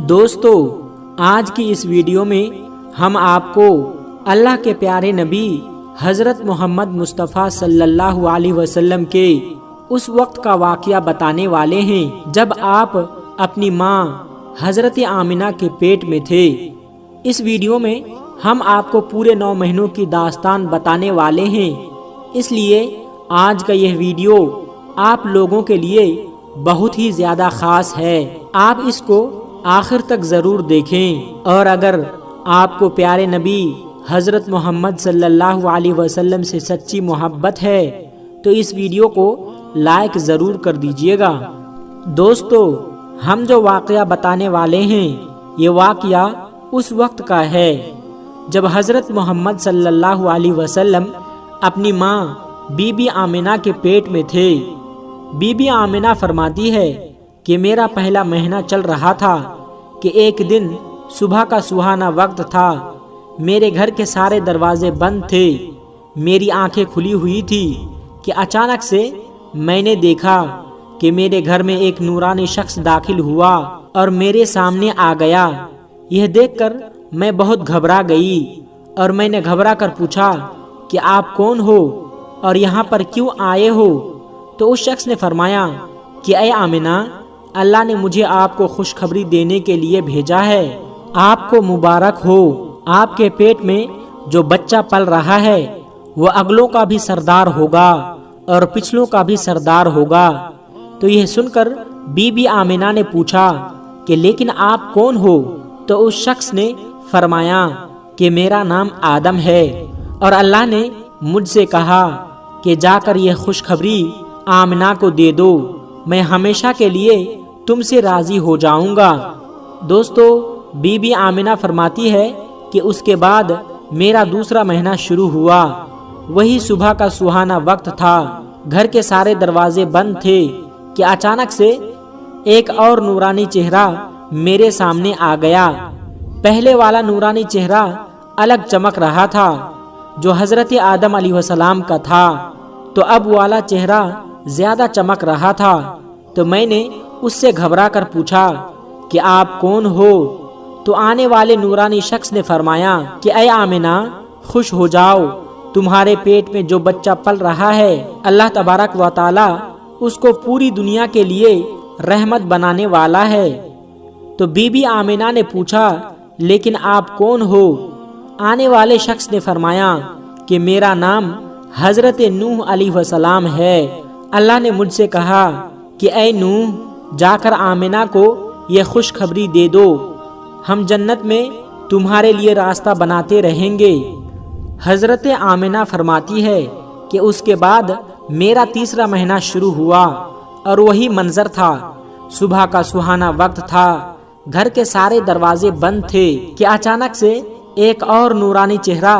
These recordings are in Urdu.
دوستو آج کی اس ویڈیو میں ہم آپ کو اللہ کے پیارے نبی حضرت محمد مصطفیٰ صلی اللہ علیہ وسلم کے اس وقت کا واقعہ بتانے والے ہیں جب آپ اپنی ماں حضرت آمنہ کے پیٹ میں تھے۔ اس ویڈیو میں ہم آپ کو پورے 9 مہینوں کی داستان بتانے والے ہیں، اس لیے آج کا یہ ویڈیو آپ لوگوں کے لیے بہت ہی زیادہ خاص ہے۔ آپ اس کو آخر تک ضرور دیکھیں، اور اگر آپ کو پیارے نبی حضرت محمد صلی اللہ علیہ وسلم سے سچی محبت ہے تو اس ویڈیو کو لائک ضرور کر دیجئے گا۔ دوستو ہم جو واقعہ بتانے والے ہیں یہ واقعہ اس وقت کا ہے جب حضرت محمد صلی اللہ علیہ وسلم اپنی ماں بی بی آمنہ کے پیٹ میں تھے۔ بی بی آمنہ فرماتی ہے کہ میرا پہلا مہینہ چل رہا تھا کہ ایک دن صبح کا سہانا وقت تھا، میرے گھر کے سارے دروازے بند تھے، میری آنکھیں کھلی ہوئی تھی کہ اچانک سے میں نے دیکھا کہ میرے گھر میں ایک نورانی شخص داخل ہوا اور میرے سامنے آ گیا۔ یہ دیکھ کر میں بہت گھبرا گئی اور میں نے گھبرا کر پوچھا کہ آپ کون ہو اور یہاں پر کیوں آئے ہو؟ تو اس شخص نے فرمایا کہ اے آمنہ، اللہ نے مجھے آپ کو خوشخبری دینے کے لیے بھیجا ہے، آپ کو مبارک ہو، آپ کے پیٹ میں جو بچہ پل رہا ہے وہ اگلوں کا بھی سردار ہوگا اور پچھلوں کا بھی سردار ہوگا۔ تو یہ سن کر بی بی آمنہ نے پوچھا کہ لیکن آپ کون ہو؟ تو اس شخص نے فرمایا کہ میرا نام آدم ہے اور اللہ نے مجھ سے کہا کہ جا کر یہ خوشخبری آمنہ کو دے دو، میں ہمیشہ کے لیے تم سے راضی ہو جاؤں گا۔ دوستو بی بی آمنہ فرماتی ہے کہ اس کے بعد میرا دوسرا مہینہ شروع ہوا، وہی صبح کا سہانا وقت تھا، گھر کے سارے دروازے بند تھے کہ اچانک سے ایک اور نورانی چہرہ میرے سامنے آ گیا۔ پہلے والا نورانی چہرہ الگ چمک رہا تھا جو حضرت آدم علیہ السلام کا تھا، تو اب والا چہرہ زیادہ چمک رہا تھا۔ تو میں نے اس سے گھبرا کر پوچھا کہ آپ کون ہو؟ تو آنے والے نورانی شخص نے فرمایا کہ اے آمنہ، خوش ہو جاؤ، تمہارے پیٹ میں جو بچہ پل رہا ہے اللہ تبارک و تعالی اس کو پوری دنیا کے لیے رحمت بنانے والا ہے۔ تو بی بی آمنہ نے پوچھا لیکن آپ کون ہو؟ آنے والے شخص نے فرمایا کہ میرا نام حضرت نوح علیہ السلام ہے، اللہ نے مجھ سے کہا کہ اے نوح، جا کر آمنہ کو یہ خوشخبری دے دو، ہم جنت میں تمہارے لیے راستہ بناتے رہیں گے۔ حضرت آمنہ فرماتی ہے کہ اس کے بعد میرا تیسرا مہینہ شروع ہوا اور وہی منظر تھا، صبح کا سہانا وقت تھا، گھر کے سارے دروازے بند تھے کہ اچانک سے ایک اور نورانی چہرہ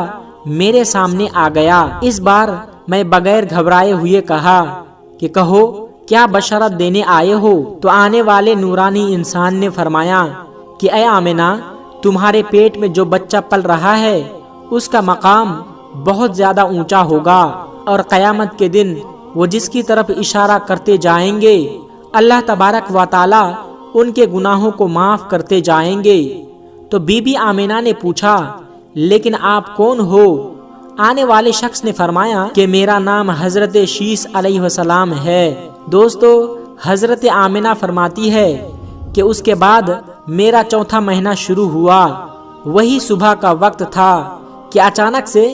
میرے سامنے آ گیا۔ اس بار میں بغیر گھبرائے ہوئے کہا کہ کہو کیا بشارت دینے آئے ہو؟ تو آنے والے نورانی انسان نے فرمایا کہ اے آمنہ، تمہارے پیٹ میں جو بچہ پل رہا ہے اس کا مقام بہت زیادہ اونچا ہوگا اور قیامت کے دن وہ جس کی طرف اشارہ کرتے جائیں گے اللہ تبارک و تعالی ان کے گناہوں کو معاف کرتے جائیں گے۔ تو بی بی آمنہ نے پوچھا لیکن آپ کون ہو؟ آنے والے شخص نے فرمایا کہ میرا نام حضرت شیس علیہ السلام ہے۔ دوستو حضرت آمنہ فرماتی ہے کہ اس کے بعد میرا چوتھا مہینہ شروع ہوا، وہی صبح کا وقت تھا کہ اچانک سے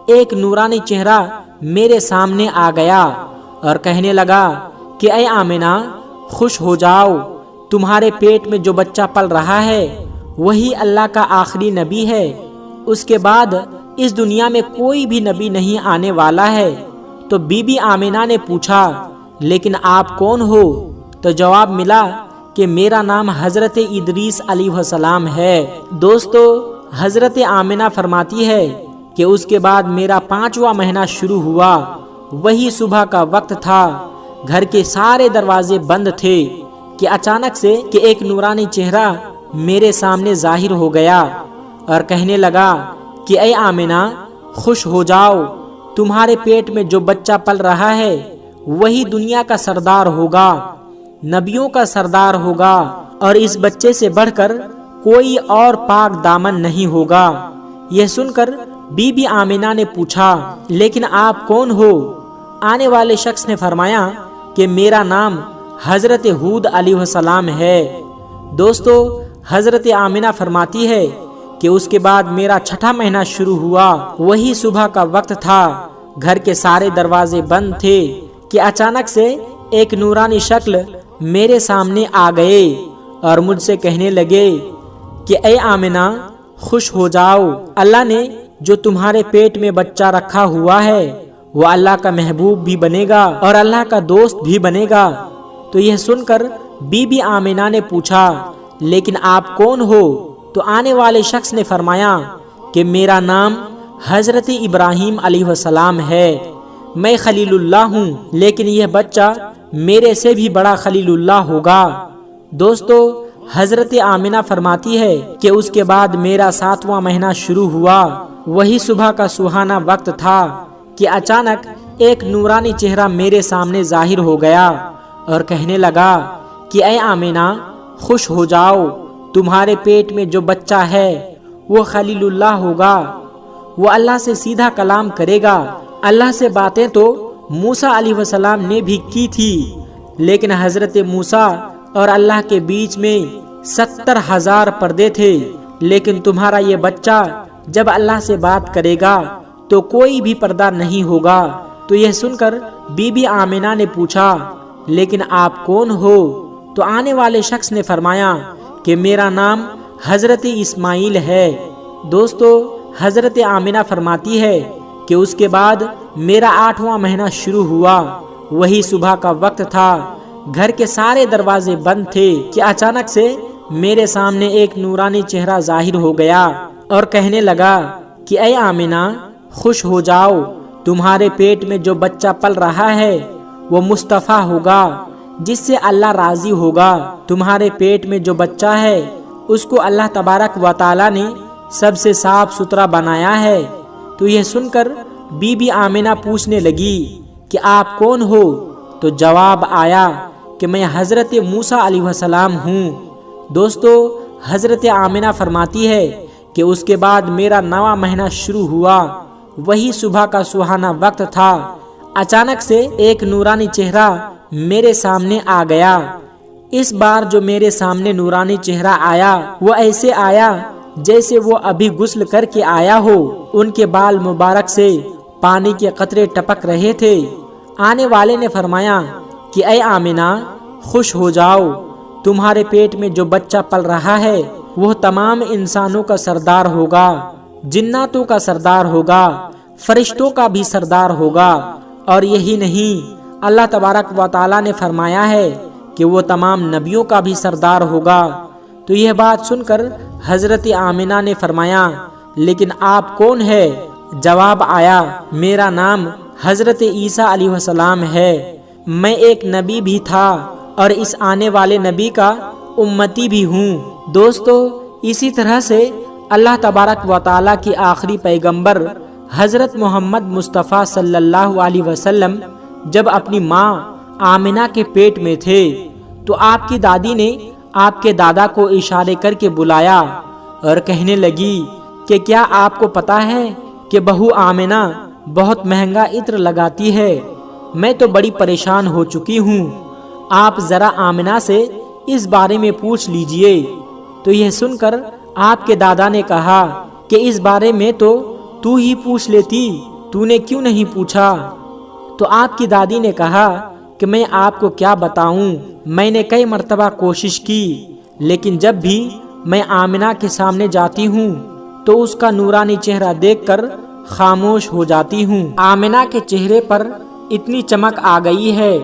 ایک نورانی چہرہ میرے سامنے آ گیا اور کہنے لگا کہ اے آمنہ، خوش ہو جاؤ، تمہارے پیٹ میں جو بچہ پل رہا ہے وہی اللہ کا آخری نبی ہے، اس کے بعد اس دنیا میں کوئی بھی نبی نہیں آنے والا ہے۔ تو بی بی آمنہ نے پوچھا لیکن آپ کون ہو؟ تو جواب ملا کہ میرا نام حضرت ادریس علیہ السلام ہے۔ دوستو حضرت آمنہ فرماتی ہے کہ اس کے بعد میرا 5واں مہینہ شروع ہوا، وہی صبح کا وقت تھا، گھر کے سارے دروازے بند تھے کہ اچانک سے کہ ایک نورانی چہرہ میرے سامنے ظاہر ہو گیا اور کہنے لگا کہ اے آمنہ، خوش ہو جاؤ، تمہارے پیٹ میں جو بچہ پل رہا ہے وہی دنیا کا سردار ہوگا، نبیوں کا سردار ہوگا، اور اس بچے سے بڑھ کر کوئی اور پاک دامن نہیں ہوگا۔ یہ سن کر بی بی آمنہ نے پوچھا لیکن آپ کون ہو؟ آنے والے شخص نے فرمایا کہ میرا نام حضرت ہود علیہ السلام ہے۔ دوستو، حضرت آمنہ فرماتی ہے کہ اس کے بعد میرا چھٹا مہینہ شروع ہوا۔ وہی صبح کا وقت تھا، گھر کے سارے دروازے بند تھے کہ اچانک سے ایک نورانی شکل میرے سامنے آ گئے اور مجھ سے کہنے لگے کہ اے آمنہ، خوش ہو جاؤ، اللہ نے جو تمہارے پیٹ میں بچہ رکھا ہوا ہے وہ اللہ کا محبوب بھی بنے گا اور اللہ کا دوست بھی بنے گا۔ تو یہ سن کر بی بی آمنہ نے پوچھا لیکن آپ کون ہو؟ تو آنے والے شخص نے فرمایا کہ میرا نام حضرت ابراہیم علیہ السلام ہے، میں خلیل اللہ ہوں، لیکن یہ بچہ میرے سے بھی بڑا خلیل اللہ ہوگا۔ دوستو، حضرت آمنہ فرماتی ہے کہ اس کے بعد میرا 7واں مہینہ شروع ہوا۔ وہی صبح کا سہانا وقت تھا کہ اچانک ایک نورانی چہرہ میرے سامنے ظاہر ہو گیا اور کہنے لگا کہ اے آمنہ، خوش ہو جاؤ، تمہارے پیٹ میں جو بچہ ہے وہ خلیل اللہ ہوگا، وہ اللہ سے سیدھا کلام کرے گا۔ اللہ سے باتیں تو موسیٰ علیہ السلام نے بھی کی تھی، لیکن حضرت موسیٰ اور اللہ کے بیچ میں 70,000 پردے تھے، لیکن تمہارا یہ بچہ جب اللہ سے بات کرے گا تو کوئی بھی پردہ نہیں ہوگا۔ تو یہ سن کر بی بی آمنہ نے پوچھا لیکن آپ کون ہو؟ تو آنے والے شخص نے فرمایا کہ میرا نام حضرت اسماعیل ہے۔ دوستو، حضرت آمنہ فرماتی ہے کہ اس کے بعد میرا 8واں مہینہ شروع ہوا۔ وہی صبح کا وقت تھا، گھر کے سارے دروازے بند تھے کہ اچانک سے میرے سامنے ایک نورانی چہرہ ظاہر ہو گیا اور کہنے لگا کہ اے آمنہ، خوش ہو جاؤ، تمہارے پیٹ میں جو بچہ پل رہا ہے وہ مصطفیٰ ہوگا جس سے اللہ راضی ہوگا۔ تمہارے پیٹ میں جو بچہ ہے اس کو اللہ تبارک و تعالی نے سب سے صاف ستھرا بنایا ہے۔ تو یہ سن کر بی بی آمنہ پوچھنے لگی کہ آپ کون ہو؟ تو جواب آیا کہ میں حضرت موسیٰ علیہ السلام ہوں۔ دوستو، حضرت آمنہ فرماتی ہے کہ اس کے بعد میرا 9واں مہینہ شروع ہوا۔ وہی صبح کا سہانا وقت تھا، اچانک سے ایک نورانی چہرہ میرے سامنے آ گیا۔ اس بار جو میرے سامنے نورانی چہرہ آیا وہ ایسے آیا جیسے وہ ابھی غسل کر کے آیا ہو۔ ان کے بال مبارک سے پانی کے قطرے ٹپک رہے تھے۔ آنے والے نے فرمایا کہ اے آمنہ، خوش ہو جاؤ، تمہارے پیٹ میں جو بچہ پل رہا ہے وہ تمام انسانوں کا سردار ہوگا، جناتوں کا سردار ہوگا، فرشتوں کا بھی سردار ہوگا، اور یہی نہیں، اللہ تبارک و تعالی نے فرمایا ہے کہ وہ تمام نبیوں کا بھی سردار ہوگا۔ تو یہ بات سن کر حضرت آمنہ نے فرمایا لیکن آپ کون ہے؟ جواب آیا میرا نام حضرت عیسیٰ علیہ السلام ہے، میں ایک نبی بھی تھا اور اس آنے والے نبی کا امتی بھی ہوں۔ دوستو، اسی طرح سے اللہ تبارک و تعالی کی آخری پیغمبر حضرت محمد مصطفیٰ صلی اللہ علیہ وسلم جب اپنی ماں آمنہ کے پیٹ میں تھے تو آپ کی دادی نے آپ کے دادا کو اشارے کر کے بلایا اور کہنے لگی کہ کیا آپ کو پتا ہے کہ بہو آمنہ بہت مہنگا عطر لگاتی ہے، میں تو بڑی پریشان ہو چکی ہوں، آپ ذرا آمنہ سے اس بارے میں پوچھ لیجئے۔ تو یہ سن کر آپ کے دادا نے کہا کہ اس بارے میں تو ہی پوچھ لیتی، تو نے کیوں نہیں پوچھا؟ تو آپ کی دادی نے کہا کہ میں آپ کو کیا بتاؤں، میں نے کئی مرتبہ کوشش کی لیکن جب بھی میں آمنہ کے سامنے جاتی ہوں تو اس کا نورانی چہرہ دیکھ کر خاموش ہو جاتی ہوں۔ آمنہ کے چہرے پر اتنی چمک آ گئی ہے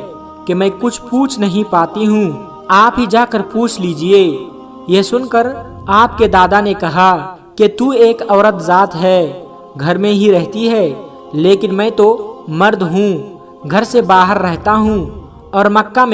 کہ میں کچھ پوچھ نہیں پاتی ہوں، آپ ہی جا کر پوچھ لیجئے۔ یہ سن کر آپ کے دادا نے کہا کہ تو ایک عورت ذات ہے، گھر میں ہی رہتی ہے، لیکن میں تو مرد ہوں، گھر سے باہر رہتا ہوں، اور مکہ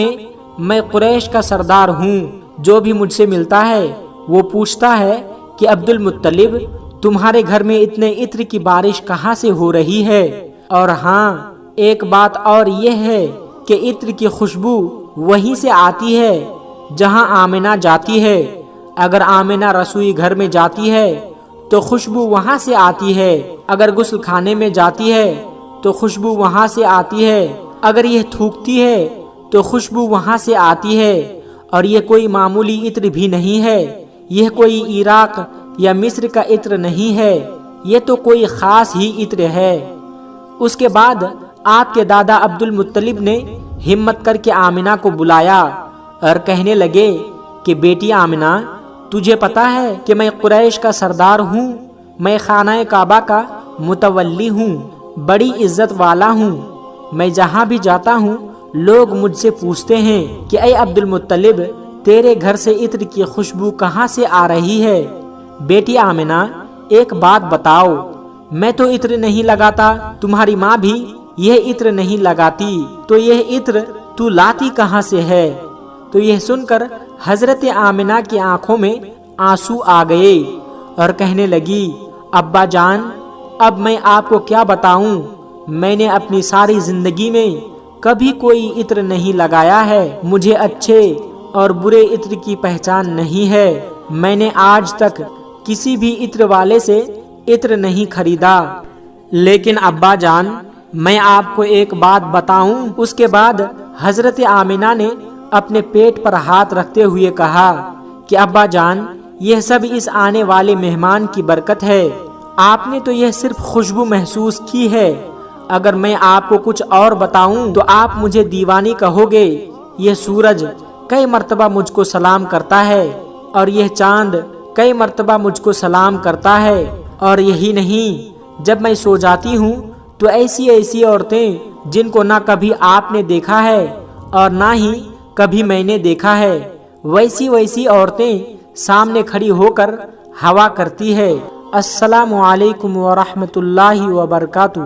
میں قریش کا سردار ہوں۔ جو بھی مجھ سے ملتا ہے وہ پوچھتا ہے کہ عبد المطلب، تمہارے گھر میں اتنے عطر کی بارش کہاں سے ہو رہی ہے؟ اور ہاں، ایک بات اور یہ ہے کہ عطر کی خوشبو وہیں سے آتی ہے جہاں آمنہ جاتی ہے۔ اگر آمنہ رسوئی گھر میں جاتی ہے تو خوشبو وہاں سے آتی ہے، اگر غسل خانے میں جاتی ہے تو خوشبو وہاں سے آتی ہے، اگر یہ تھوکتی ہے تو خوشبو وہاں سے آتی ہے، اور یہ کوئی معمولی عطر بھی نہیں ہے، یہ کوئی عراق یا مصر کا عطر نہیں ہے، یہ تو کوئی خاص ہی عطر ہے۔ اس کے بعد آپ کے دادا عبد المطلب نے ہمت کر کے آمنہ کو بلایا اور کہنے لگے کہ بیٹی آمنہ، تجھے پتا ہے کہ میں قریش کا سردار ہوں، میں خانہ کعبہ کا متولی ہوں، بڑی عزت والا ہوں، میں جہاں بھی جاتا ہوں لوگ مجھ سے پوچھتے ہیں کہ اے عبد المطلب، تیرے گھر سے عطر کی خوشبو کہاں سے آ رہی ہے؟ بیٹی آمنہ، ایک بات بتاؤ، میں تو عطر نہیں لگاتا، تمہاری ماں بھی یہ عطر نہیں لگاتی، تو یہ عطر تو لاتی کہاں سے ہے؟ تو یہ سن کر حضرت آمنہ کی آنکھوں میں آنسو آ گئے اور کہنے لگی، ابا جان، اب میں آپ کو کیا بتاؤں، میں نے اپنی ساری زندگی میں کبھی کوئی عطر نہیں لگایا ہے، مجھے اچھے اور برے عطر کی پہچان نہیں ہے، میں نے آج تک کسی بھی عطر والے سے عطر نہیں خریدا۔ لیکن ابا جان، میں آپ کو ایک بات بتاؤں؟ اس کے بعد حضرت آمنہ نے اپنے پیٹ پر ہاتھ رکھتے ہوئے کہا کہ ابا جان، یہ سب اس آنے والے مہمان کی برکت ہے، آپ نے تو یہ صرف خوشبو محسوس کی ہے، اگر میں آپ کو کچھ اور بتاؤں تو آپ مجھے دیوانی کہو گے۔ یہ سورج کئی مرتبہ مجھ کو سلام کرتا ہے اور یہ چاند کئی مرتبہ مجھ کو سلام کرتا ہے، اور یہی نہیں، جب میں سو جاتی ہوں تو ایسی ایسی عورتیں جن کو نہ کبھی آپ نے دیکھا ہے اور نہ ہی کبھی میں نے دیکھا ہے، ویسی ویسی عورتیں سامنے کھڑی ہو کر ہوا کرتی ہے۔ السلام علیکم ورحمۃ اللہ وبرکاتہ۔